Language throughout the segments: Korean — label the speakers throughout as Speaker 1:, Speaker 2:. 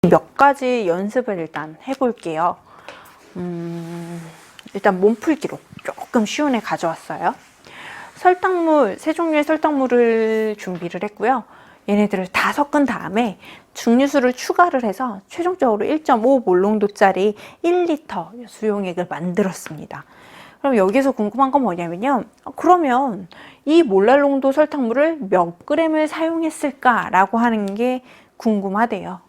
Speaker 1: 몇 가지 연습을 일단 해볼게요. 일단 몸풀기로 조금 쉬운 애 가져왔어요. 설탕물, 세 종류의 설탕물을 준비를 했고요. 얘네들을 다 섞은 다음에 증류수를 추가를 해서 최종적으로 1.5 몰농도짜리 1리터 수용액을 만들었습니다. 그럼 여기서 궁금한 건 뭐냐면요. 그러면 이 몰랄농도 설탕물을 몇 그램을 사용했을까라고 하는 게 궁금하대요.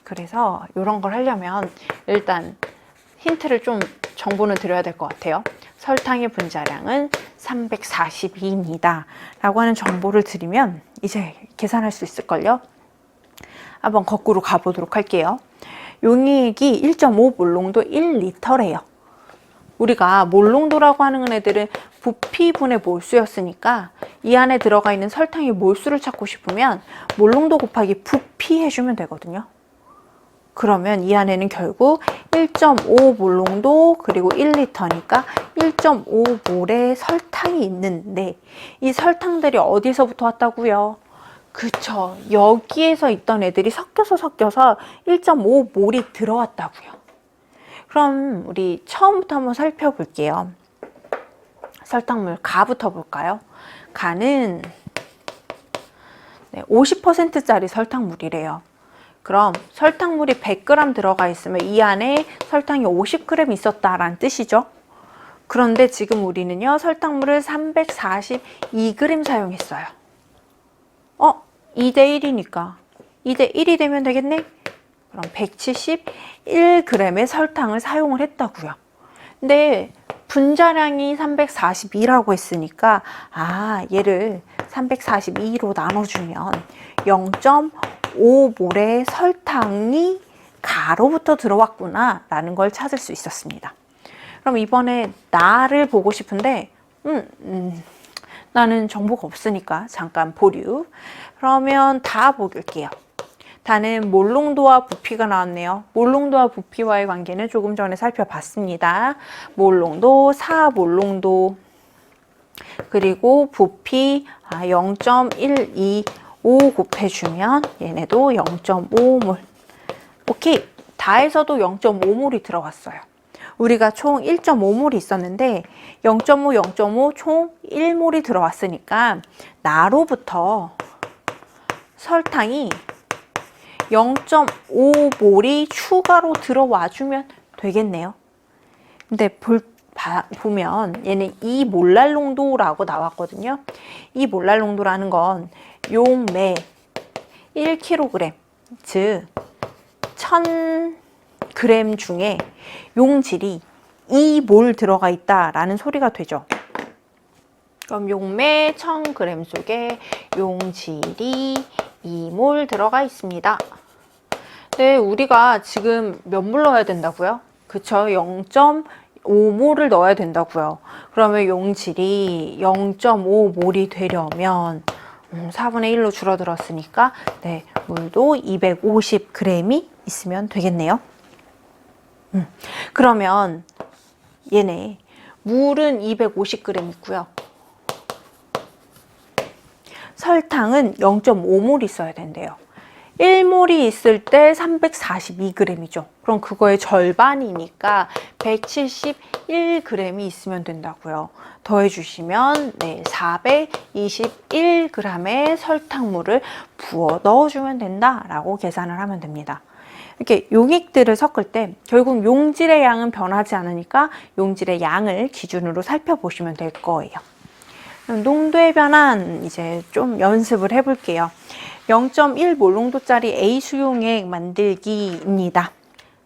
Speaker 1: 그래서 이런 걸 하려면 일단 힌트를 좀 정보는 드려야 될 것 같아요. 설탕의 분자량은 342입니다. 라고 하는 정보를 드리면 이제 계산할 수 있을걸요? 한번 거꾸로 가보도록 할게요. 용액이 1.5 몰농도 1리터래요. 우리가 몰농도라고 하는 애들은 부피분의 몰수였으니까 이 안에 들어가 있는 설탕의 몰수를 찾고 싶으면 몰농도 곱하기 부피 해주면 되거든요. 그러면 이 안에는 결국 1.5 몰농도 그리고 1리터니까 1.5몰의 설탕이 있는데 이 설탕들이 어디서부터 왔다고요? 그쵸, 여기에서 있던 애들이 섞여서 1.5몰이 들어왔다고요. 그럼 우리 처음부터 한번 살펴볼게요. 설탕물 가부터 볼까요? 가는 50%짜리 설탕물이래요. 그럼 설탕물이 100g 들어가 있으면 이 안에 설탕이 50g 있었다라는 뜻이죠. 그런데 지금 우리는요, 설탕물을 342g 사용했어요. 2대1이니까 2대1이 되면 되겠네? 그럼 171g의 설탕을 사용을 했다고요. 근데 분자량이 342라고 했으니까 얘를 342로 나눠주면 0.5몰의 설탕이 가로부터 들어왔구나 라는 걸 찾을 수 있었습니다. 그럼 이번에 나를 보고 싶은데 나는 정보가 없으니까 잠깐 보류. 그러면 다 볼게요. 다는 몰농도와 부피가 나왔네요. 몰농도와 부피와의 관계는 조금 전에 살펴봤습니다. 몰농도, 4몰농도, 그리고 부피 0.125 곱해주면 얘네도 0.5몰. 오케이, 다에서도 0.5몰이 들어갔어요. 우리가 총 1.5몰이 있었는데 0.5, 0.5 총 1몰이 들어왔으니까 나로부터 설탕이 0.5몰이 추가로 들어와주면 되겠네요. 근데 보면 얘는 2몰랄농도라고 나왔거든요. 2몰랄농도라는 건 용매 1kg, 즉 1000g 중에 용질이 2몰 들어가 있다라는 소리가 되죠. 그럼 용매 1000g 속에 용질이 2몰 들어가 있습니다. 네, 우리가 지금 몇 몰 넣어야 된다고요? 그쵸, 0.5몰을 넣어야 된다고요. 그러면 용질이 0.5몰이 되려면 4분의 1로 줄어들었으니까 네, 물도 250g이 있으면 되겠네요. 그러면 얘네 물은 250g 있고요. 설탕은 0.5몰 있어야 된대요. 1몰이 있을 때 342g이죠. 그럼 그거의 절반이니까 171g이 있으면 된다고요. 더해주시면 421g의 설탕물을 부어 넣어주면 된다라고 계산을 하면 됩니다. 이렇게 용액들을 섞을 때 결국 용질의 양은 변하지 않으니까 용질의 양을 기준으로 살펴보시면 될 거예요. 농도의 변환 이제 좀 연습을 해볼게요. 0.1 몰농도짜리 A 수용액 만들기입니다.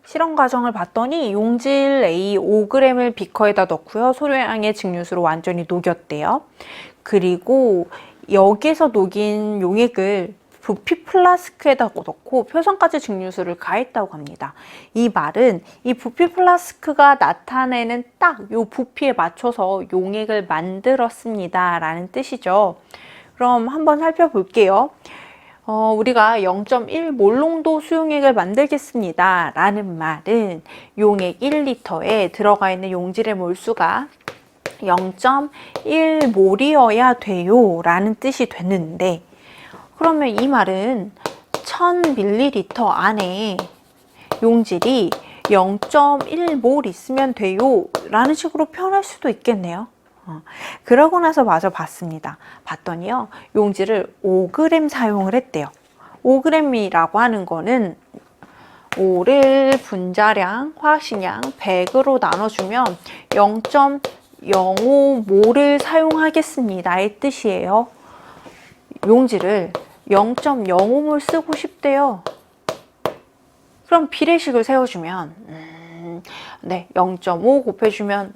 Speaker 1: 실험 과정을 봤더니 용질 A 5g을 비커에다 넣고요. 소량의 증류수로 완전히 녹였대요. 그리고 여기에서 녹인 용액을 부피 플라스크에다 넣고 표성까지 증류수를 가했다고 합니다. 이 말은 이 부피 플라스크가 나타내는 딱 이 부피에 맞춰서 용액을 만들었습니다 라는 뜻이죠. 그럼 한번 살펴볼게요. 우리가 0.1 몰농도 수용액을 만들겠습니다 라는 말은 용액 1리터에 들어가 있는 용질의 몰수가 0.1몰이어야 돼요 라는 뜻이 되는데, 그러면 이 말은 1000ml 안에 용질이 0.1몰 있으면 돼요 라는 식으로 표현할 수도 있겠네요. 그러고 나서 마저 봤습니다. 봤더니요, 용질을 5g 사용을 했대요. 5g이라고 하는 거는 5를 분자량, 화학식량 100으로 나눠주면 0.05몰을 사용하겠습니다의 뜻이에요. 용질을 0.05몰 쓰고 싶대요. 그럼 비례식을 세워주면 네, 0.5 곱해주면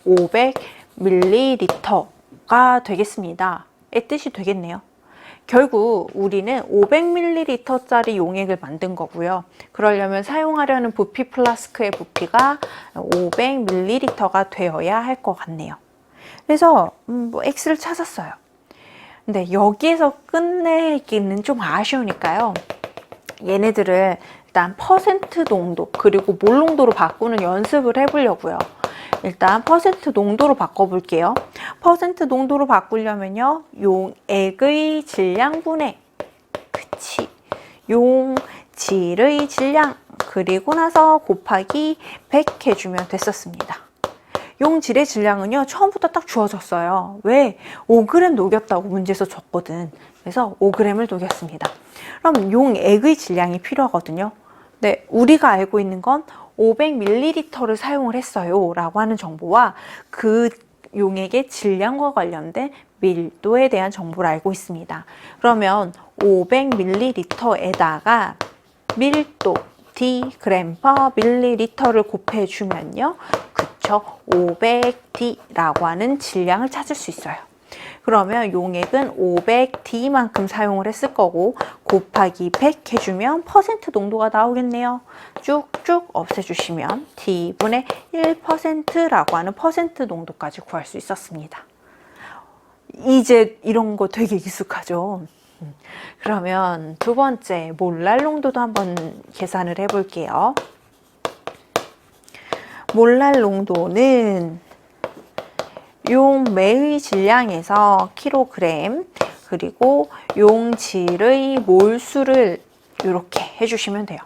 Speaker 1: 500ml가 되겠습니다. 의 뜻이 되겠네요. 결국 우리는 500ml짜리 용액을 만든 거고요. 그러려면 사용하려는 부피 플라스크의 부피가 500ml가 되어야 할 것 같네요. 그래서 X를 찾았어요. 근데 여기에서 끝내기는 좀 아쉬우니까요. 얘네들을 일단 퍼센트 농도 그리고 몰 농도로 바꾸는 연습을 해보려고요. 일단 퍼센트 농도로 바꿔볼게요. 퍼센트 농도로 바꾸려면요, 용액의 질량분의 용질의 질량 그리고 나서 곱하기 100 해주면 됐었습니다. 용질의 질량은요, 처음부터 딱 주어졌어요. 왜? 5g 녹였다고 문제에서 줬거든. 그래서 5g을 녹였습니다. 그럼 용액의 질량이 필요하거든요. 네, 우리가 알고 있는 건 500ml를 사용을 했어요 라고 하는 정보와 그 용액의 질량과 관련된 밀도에 대한 정보를 알고 있습니다. 그러면 500ml에다가 밀도 d/ml/를 곱해주면요, 그쵸, 500d라고 하는 질량을 찾을 수 있어요. 그러면 용액은 500D만큼 사용을 했을 거고 곱하기 100 해주면 퍼센트 농도가 나오겠네요. 쭉쭉 없애주시면 D분의 1%라고 하는 퍼센트 농도까지 구할 수 있었습니다. 이제 이런 거 되게 익숙하죠. 그러면 두 번째 몰랄 농도도 한번 계산을 해볼게요. 몰랄 농도는 용매의 질량에서 킬로그램 그리고 용질의 몰수를 이렇게 해주시면 돼요.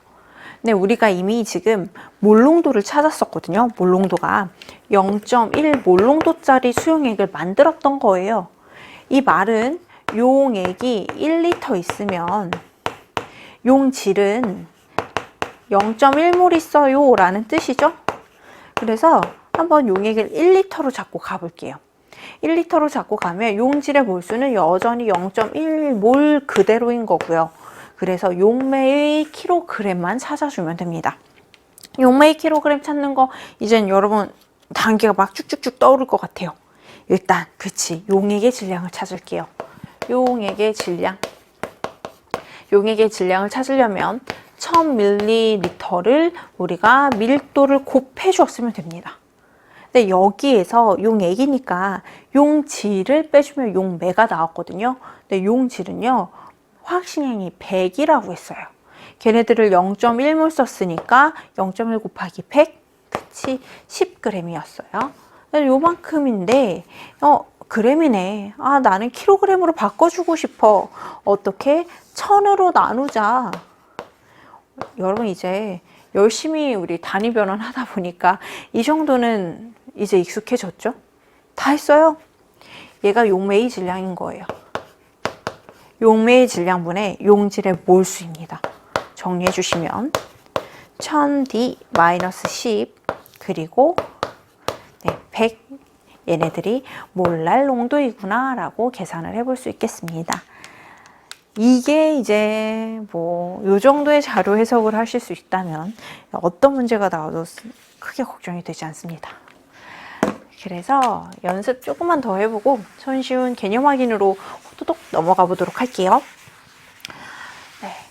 Speaker 1: 근데 우리가 이미 지금 몰농도를 찾았었거든요. 몰농도가 0.1 몰농도짜리 수용액을 만들었던 거예요. 이 말은 용액이 1리터 있으면 용질은 0.1몰 있어요 라는 뜻이죠. 그래서 한번 용액을 1리터로 잡고 가볼게요. 1리터로 잡고 가면 용질의 몰수는 여전히 0.1몰 그대로인 거고요. 그래서 용매의 킬로그램만 찾아주면 됩니다. 용매의 킬로그램 찾는 거 이젠 여러분 단계가 막 쭉쭉쭉 떠오를 것 같아요. 일단 그치, 용액의 질량을 찾을게요. 용액의 질량을 찾으려면 1000ml를 우리가 밀도를 곱해 주었으면 됩니다. 근데 여기에서 용액이니까 용질을 빼주면 용매가 나왔거든요. 근데 용질은요, 화학식량이 100이라고 했어요. 걔네들을 0.1몰 썼으니까 0.1 곱하기 100, 그치? 10g이었어요. 요만큼인데, 그램이네. 아, 나는 킬로그램으로 바꿔주고 싶어. 어떻게? 1000으로 나누자. 여러분 이제 열심히 우리 단위 변환 하다 보니까 이 정도는 이제 익숙해졌죠? 다 했어요. 얘가 용매의 질량인 거예요. 용매의 질량분의 용질의 몰수입니다. 정리해 주시면 1000D-10 그리고 100 얘네들이 몰랄 농도이구나 라고 계산을 해볼 수 있겠습니다. 이게 이제 요 정도의 자료 해석을 하실 수 있다면 어떤 문제가 나와도 크게 걱정이 되지 않습니다. 그래서 연습 조금만 더 해보고 손쉬운 개념 확인으로 호도독 넘어가 보도록 할게요.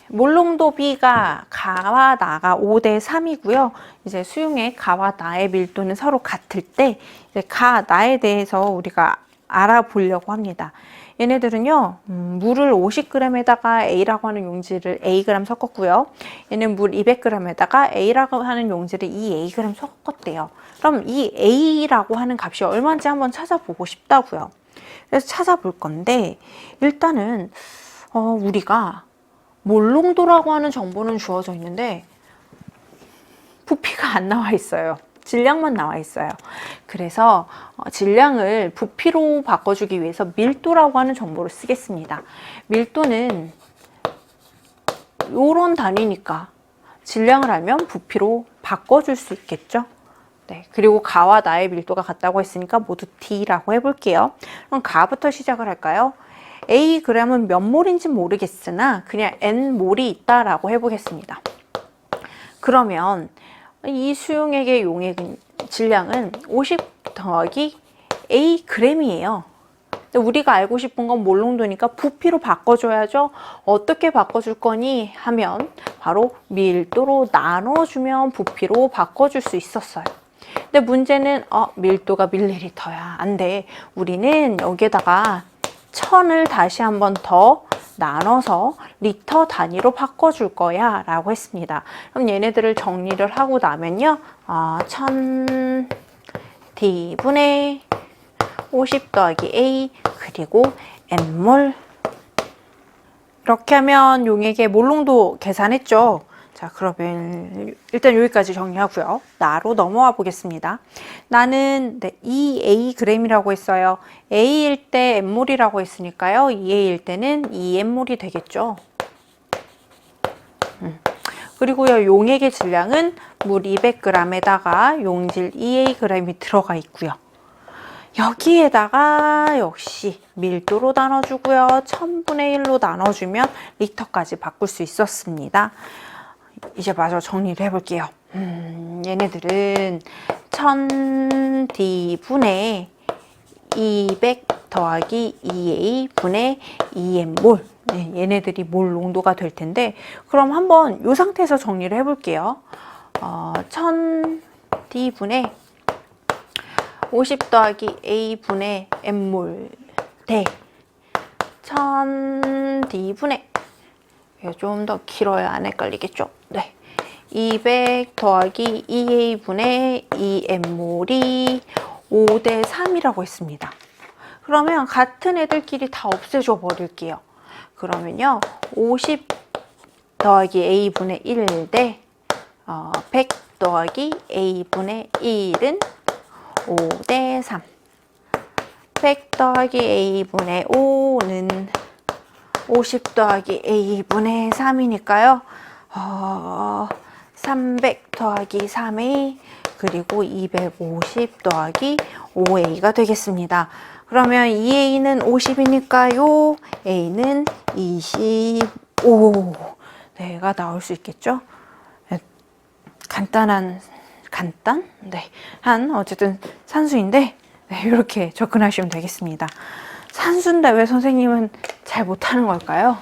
Speaker 1: 몰농도 B가 가와 나가 5대 3이고요. 이제 수용액 가와 나의 밀도는 서로 같을 때 이제 가, 나에 대해서 우리가 알아보려고 합니다. 얘네들은요, 물을 50g에다가 A라고 하는 용질을 Ag 섞었고요. 얘는 물 200g에다가 A라고 하는 용질을 2Ag 섞었대요. 그럼 이 A라고 하는 값이 얼마인지 한번 찾아보고 싶다고요. 그래서 찾아볼 건데, 일단은 우리가 몰롱도라고 하는 정보는 주어져 있는데 부피가 안 나와 있어요. 질량만 나와 있어요. 그래서 질량을 부피로 바꿔주기 위해서 밀도라고 하는 정보를 쓰겠습니다. 밀도는 요런 단위니까 질량을 알면 부피로 바꿔줄 수 있겠죠. 네, 그리고 가와 나의 밀도가 같다고 했으니까 모두 D라고 해볼게요. 그럼 가부터 시작을 할까요? A g은 몇 몰인지 모르겠으나 그냥 N 몰이 있다라고 해보겠습니다. 그러면 이 수용액의 용액 질량은 50 더하기 A g이에요. 우리가 알고 싶은 건 몰농도니까 부피로 바꿔줘야죠. 어떻게 바꿔줄 거니 하면 바로 밀도로 나눠주면 부피로 바꿔줄 수 있었어요. 근데 문제는 밀도가 밀리리터야. 안 돼. 우리는 여기에다가 1000을 다시 한 번 더 나눠서 리터 단위로 바꿔줄 거야 라고 했습니다. 그럼 얘네들을 정리를 하고 나면요. 1000 D분의 50 더하기 A 그리고 N몰 이렇게 하면 용액의 몰농도 계산했죠. 자, 그러면 일단 여기까지 정리하고요. 나로 넘어와 보겠습니다. 나는 2A g이라고 했어요. A일 때 N몰이라고 했으니까요. 2A일 때는 2N몰이 되겠죠. 그리고요, 용액의 질량은 물 200g에다가 용질 2A g이 들어가 있고요. 여기에다가 역시 밀도로 나눠주고요. 1000분의 1로 나눠주면 리터까지 바꿀 수 있었습니다. 이제 마저 정리를 해볼게요. 얘네들은 1000D분의 200 더하기 2A 분의 2N몰 네, 얘네들이 몰 농도가 될 텐데 그럼 한번 이 상태에서 정리를 해볼게요. 1000D분의 50 더하기 A분의 N몰 대 1000D분의 좀 더 길어야 안 헷갈리겠죠? 네. 200 더하기 2A분의 2N몰이 5대 3이라고 했습니다. 그러면 같은 애들끼리 다 없애줘 버릴게요. 그러면요. 50 더하기 A분의 1 대 100 더하기 A분의 1은 5대 3. 100 더하기 A분의 5는 50 더하기 A분의 3이니까요. 300 더하기 3A 그리고 250 더하기 5A가 되겠습니다. 그러면 2A는 50이니까요. A는 25. 네가 나올 수 있겠죠? 네. 어쨌든 산수인데 네, 이렇게 접근하시면 되겠습니다. 산수인데 왜 선생님은 잘 못하는 걸까요?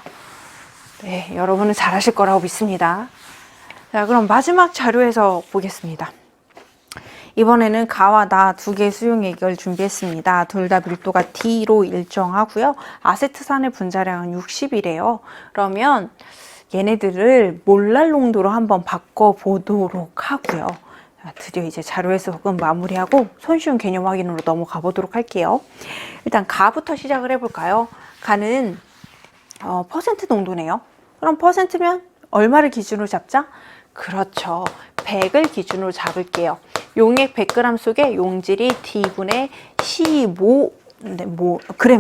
Speaker 1: 네, 여러분은 잘하실 거라고 믿습니다. 자, 그럼 마지막 자료에서 보겠습니다. 이번에는 가와 나 두 개의 수용액을 준비했습니다. 둘 다 밀도가 D로 일정하고요. 아세트산의 분자량은 60이래요. 그러면 얘네들을 몰랄 농도로 한번 바꿔보도록 하고요. 드디어 이제 자료 해석은 마무리하고 손쉬운 개념 확인으로 넘어가 보도록 할게요. 일단 가부터 시작을 해볼까요? 가는 퍼센트 농도네요. 그럼 퍼센트면 얼마를 기준으로 잡자? 그렇죠. 100을 기준으로 잡을게요. 용액 100g 속에 용질이 D분의 15 g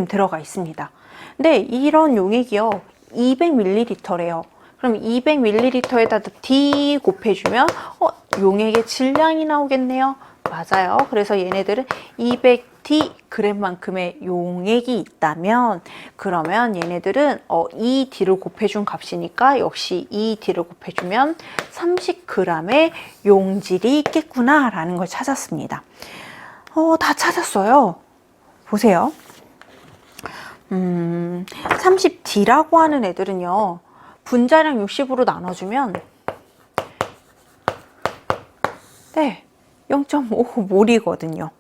Speaker 1: 들어가 있습니다. 근데 이런 용액이요. 200ml래요. 그럼 200ml에다 D 곱해주면 용액의 질량이 나오겠네요. 맞아요. 그래서 얘네들은 200D g만큼의 용액이 있다면 그러면 얘네들은 2D를 곱해준 값이니까 역시 2D를 곱해주면 30g의 용질이 있겠구나 라는 걸 찾았습니다. 다 찾았어요. 보세요. 30D라고 하는 애들은요. 분자량 60으로 나눠주면 네, 0.5몰이거든요.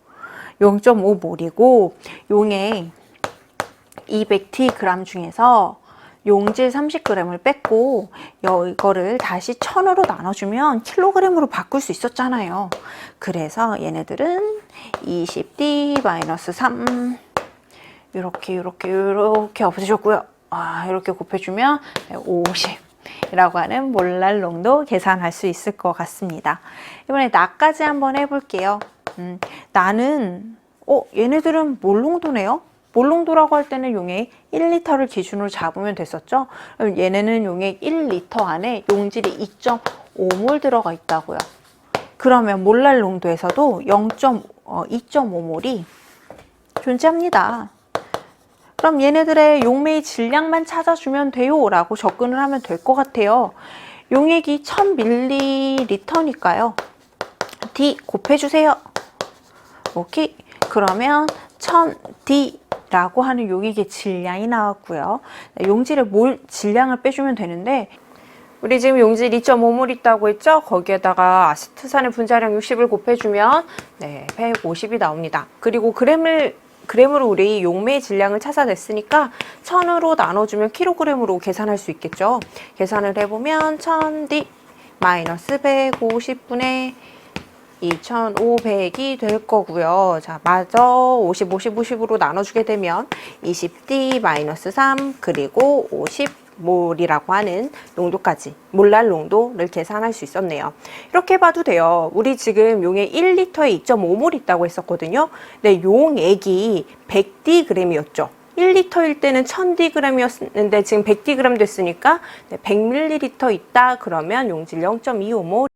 Speaker 1: 0.5몰이고 용액 200Tg 중에서 용질 30g을 뺐고 이거를 다시 1000으로 나눠주면 킬로그램으로 바꿀 수 있었잖아요. 그래서 얘네들은 20D-3 이렇게 없어졌고요. 이렇게 곱해주면 50 이라고 하는 몰랄 농도 계산할 수 있을 것 같습니다. 이번에 나까지 한번 해볼게요. 나는 얘네들은 몰농도네요. 몰농도라고 할 때는 용액 1리터를 기준으로 잡으면 됐었죠. 그럼 얘네는 용액 1리터 안에 용질이 2.5몰 들어가 있다고요. 그러면 몰랄 농도에서도 2.5몰이 존재합니다. 그럼 얘네들의 용매의 질량만 찾아주면 돼요 라고 접근을 하면 될 것 같아요. 용액이 1000ml니까요. D 곱해주세요. 오케이. 그러면 1000D 라고 하는 용액의 질량이 나왔고요. 용질의 몰 질량을 빼주면 되는데 우리 지금 용질 2.5몰 있다고 했죠? 거기에다가 아세트산의 분자량 60을 곱해주면 150이 나옵니다. 그리고 그램으로 우리 용매의 질량을 찾아냈으니까 1000으로 나눠주면 킬로그램으로 계산할 수 있겠죠? 계산을 해보면 1000D 마이너스 150분의 2500이 될 거고요. 자, 마저 50, 50으로 나눠주게 되면 20D 마이너스 3 그리고 50몰이라고 하는 농도까지 몰랄 농도를 계산할 수 있었네요. 이렇게 봐도 돼요. 우리 지금 용액 1리터에 2.5몰 있다고 했었거든요. 네, 용액이 100Dg이었죠. 1리터일 때는 1000Dg이었는데 지금 100Dg 됐으니까 100ml 있다 그러면 용질 0.25몰